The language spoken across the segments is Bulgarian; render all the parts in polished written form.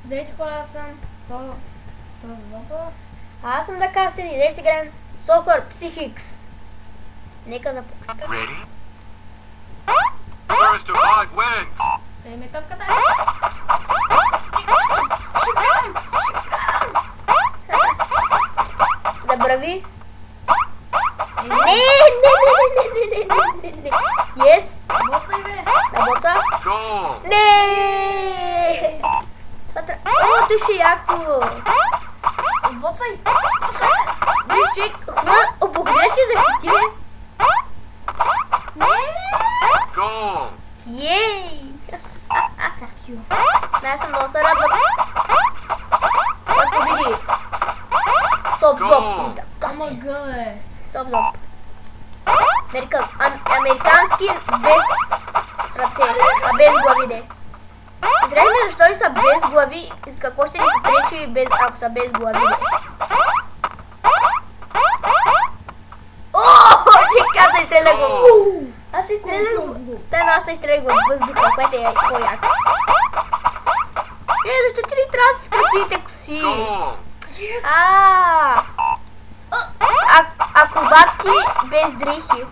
Здравейте хора, аз съм Соло. Аз съм Дакарсен и днес ще играем Soccer Psychics. Нека започнем. Ready? First to five wins. Къде ми е топката? Да брави. Не. Yes. Боцай бе! Да боца. Goal. Не. О, той ще е яко. Боцай! Виж, човек, хубаво, благодаря, че защити, бе. Goal. Ей! Fuck you. Аз съм много се радвам. Аз победи. Соп-зоп. Гол. Ама гъ, бе! Соп-зоп. Американски без ръце, а без глави, де. Интересно ми защо ли са без глави и какво ще ни попречи без, ако са без глави, де. Ооо, ти каза изстреля го. Аз изстрелях го. Аз изстрелях го в въздуха, което е по-яко. Защо ти ли трябва с красивите коси? Goal. Акробати без дрехи.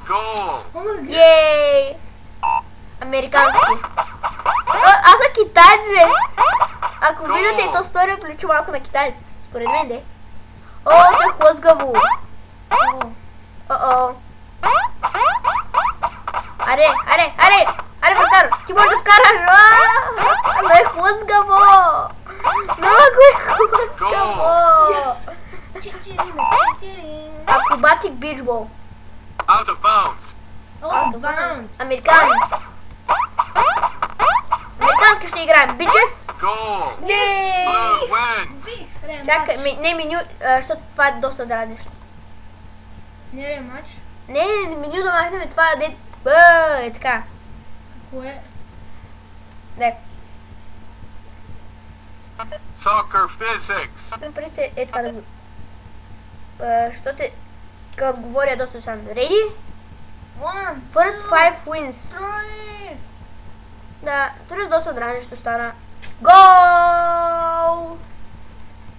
Goal. Ей! Американски. Аз съм китаец, бе. Ако виждате, то стори прилича малко на китаец. Според мен, де. О, те хлъзгаво. О-о. Аре, вратар, ти можеш да вкараш. Но е хлъзгаво. Много е хлъзгаво. Акробатик бичбол. Out of bounds. Advance! Американски ще играем. Бичес. Goal. Не. Blue wins. Чакай, не меню, защото това е доста дразнещо. Не е матч? Не, меню да махнем, това е е така. Кое? Не, Soccer physics. напред е това да го... Защото като говоря доста сам. Ready? One! First 5 wins. Three! Да, това е доста дразнещо стана. Гол!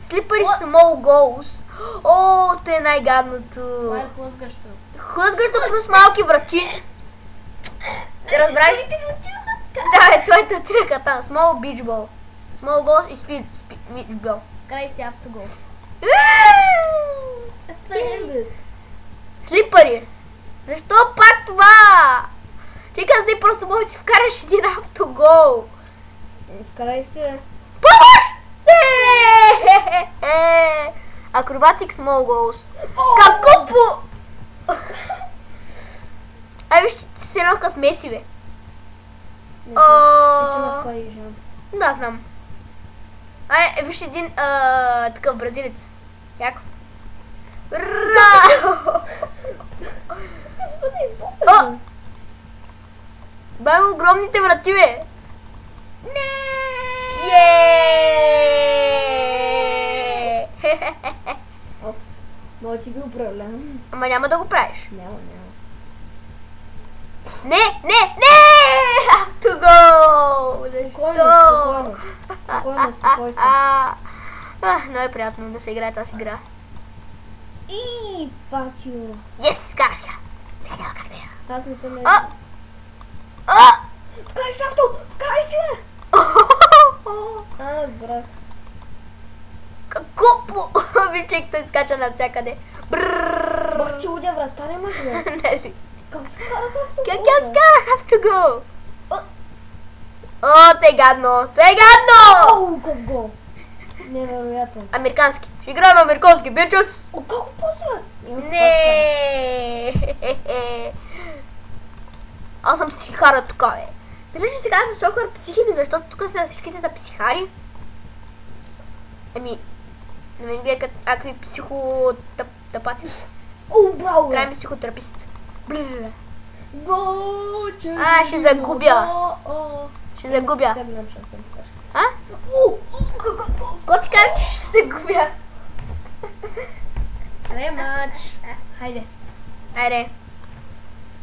Slippery small goals. О, те е най-гадното. Това е хлъзгащо. Хлъзгащо плюс малки врати. Разбраш? Да, той е триката. Small beach ball. Small goals и speed beach ball. Край си автогол. Слипари. Защо пак това? Ти каза, просто можеш да си вкараш един автогол. Край си. Помощ! Acrobatic small goals. Какво по... Ай, виж, ти се едно като Меси, бе. Да, знам. Ай, виж един такъв бразилец. Яко. Ти спада избуса. Бай огромните врати, бе. Не! Опс. Мога ти ги управлявам. Ама няма да го правиш. Няма. Не! Автогол! Защо? Спокойно се. Много е приятно да се играе тази игра. И пачо. Yes, карах я. Сега няма как да я. Аз не съм Вкарай си авто! Вкарай си, бе! Разбрах. Какво по... Вичек, той скача навсякъде. Бах, че удя вратаря имаш, бе. Не си. Как се вкарах автогол? Как я скарах автогол? О, те е гадно! Ау, как гол! Невероятен. Американски. Ще играем американски, бичес! О, колко после? Не. Аз съм психара тук, бе. Мисля, че сега съм Soccer Psychics, защото тук са всичките са психари. Еми, на мен вие какви психотапати. О, браво! Трябва ми психотерапист. Гол! Ще загубя. Ще загубя. А? Кой ти каза, че ще се губя? Ремач. Хайде. Айде.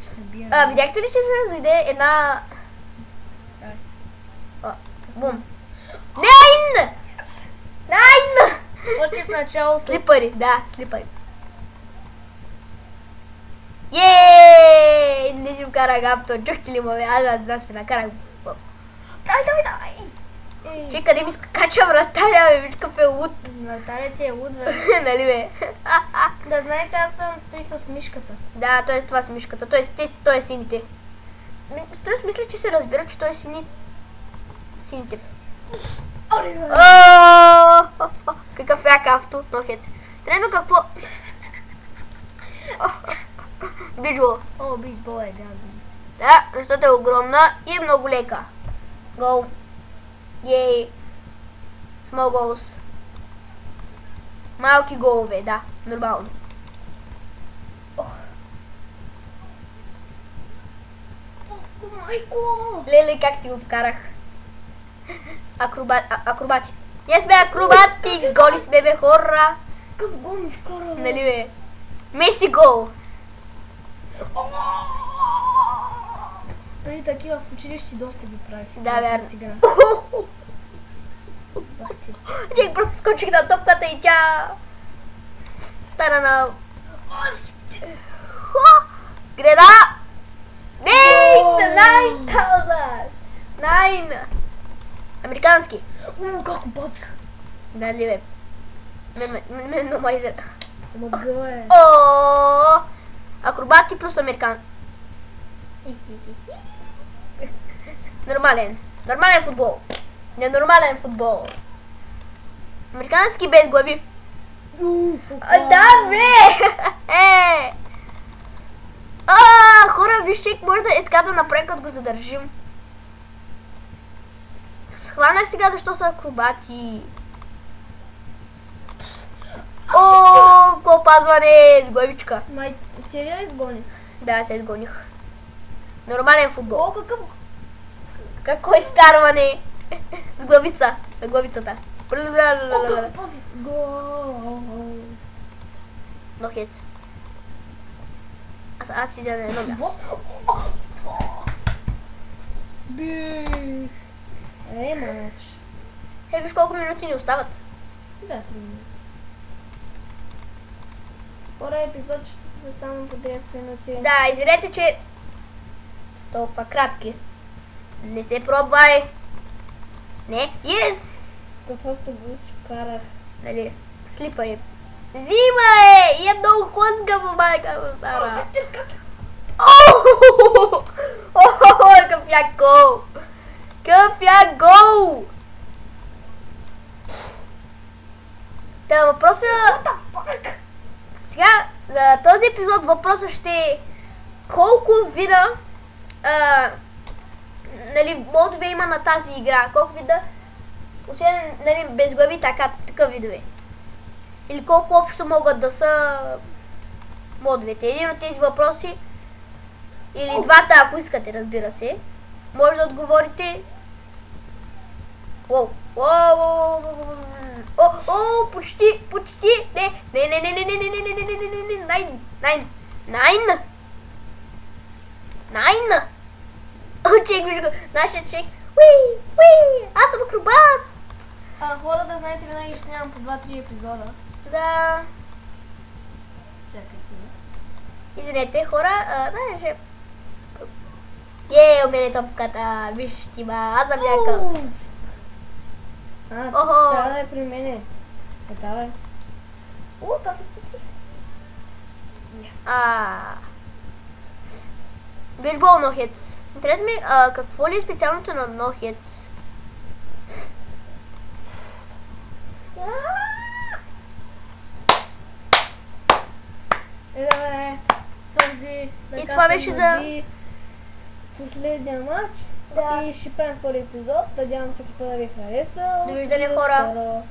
Ще бия. Видяхте ли, че се разведе една Бум. Найн! Найн! Още в началото. Слипари, да, слипари. Yeee! Не си вкарах авто. Чухте ли му, бе? Аз да спи накарах. Дай! Чай, къде ми скача вратаря, бе? Виж какъв е луд. Наталя ти е луд, бе. Нали, бе? Да знаете, аз съм той с мишката. Да, той е това с мишката. Той е сините. Струва мисля, че се разбира, че той е сините. Оре, бе. Какъв як авто, нохец. Трябва какво... Биджбол. О, бейсбол е гадно. Да, защото е огромна и е много лека. Гол. Ей. Small goals. Малки голове, да, нормално. Майко! Леле, как ти го вкарах? Акробати. Ние сме акробати, голи сме, бе, хора. Какъв гол ми вкара, бе? Нали, бе? Меси гол. Преди такива в училище доста ги правих. Да, вярно. Си игра. Бах ти. Чек, просто скочих на топката и тя... стана на... Греда! Найн! 9! Американски. Как базих. Дали, бе? Мен майзер. Мъгъл е. О, акробати плюс американ. Нормален. Нормален футбол. Ненормален футбол. Американски без глави. Да, бе! Хора, вижте, може да е така да направим, като го задържим. Схванах сега защо са акробати. О, какво пазване с главичка. Май, ти ли я изгони? Да, се изгоних. Нормален футбол. О, какъв... Какво изкарване? С главица. На главицата. О, как пази. Гол. Нохец. Аз седя на едно място. Бих. Ремач. Виж колко минути ни остават. Да, 3 минути. Втора епизод ще са само по 10 минути. Да, извинете, че са толкова кратки. Не се пробвай. Не. Yes! Каквото го си вкарах. Нали, слипари. Взимай! И е много хлъзгаво, майка му стара. О, какъв як гол! Какъв як гол! Та въпросът... Сега, за този епизод въпросът ще е колко вида нали, модове има на тази игра. Колко вида, освен нали, без глави, такъв видове. Или колко общо могат да са модовете. Един от тези въпроси, или двата, ако искате, разбира се, може да отговорите. О, почти. Не. Найн. О, чек, виж го. Нашия чек. Аз съм акробат. Хора, да знаете, винаги ще снимам по 2-3 епизода. Да. Чакайте. Извинете, хора. Знаеш, умене топката. Виж, има. Аз съм някакъв. Охо. Трябва да е при мене. Така да е. Как е спасих? Бейсбол нохец. Интересно ми, какво ли е специалното на нохец? Добре. Този. И това беше за последния матч. Да. И ще правим втори епизод. Надявам се, да ви хареса. Довиждане, И до хора. скоро.